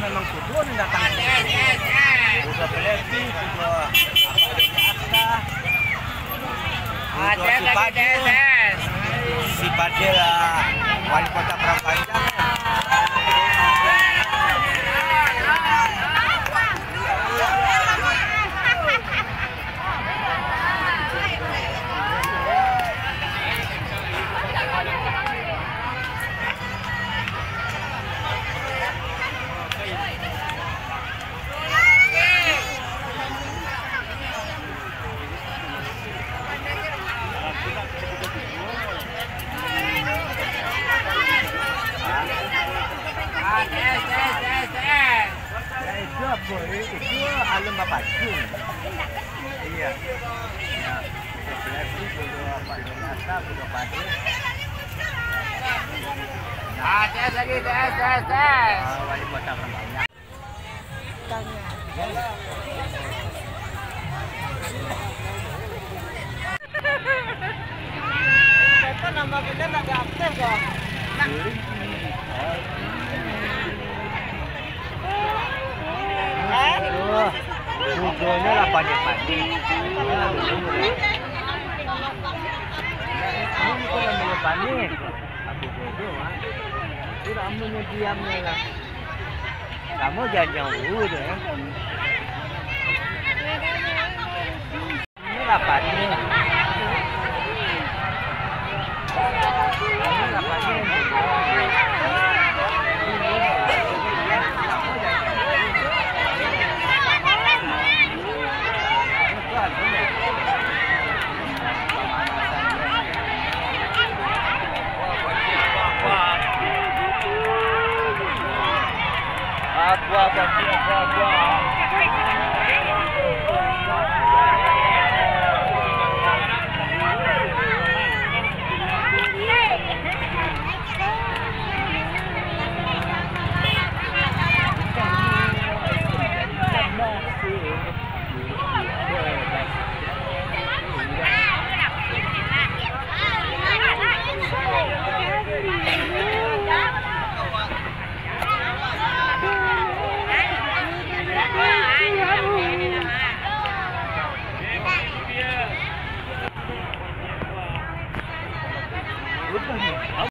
memang tujuan datang udah Belevi, udah si Padel wali kota Prapanjang. Itu alun bapak Jun. Iya. Nah, Belevi, udah Pak Donata, udah Padel. Tes lagi, tes. Wali kota Prapanjang. Kita nama kita lagi aktif kok. Tujuannya lah panik-panik. Ini kalau mau panik, aku bodoh ah. Itu kamu diamnya lah. Kamu jangan jauh deh. Ini lah panik. Ini lah panik.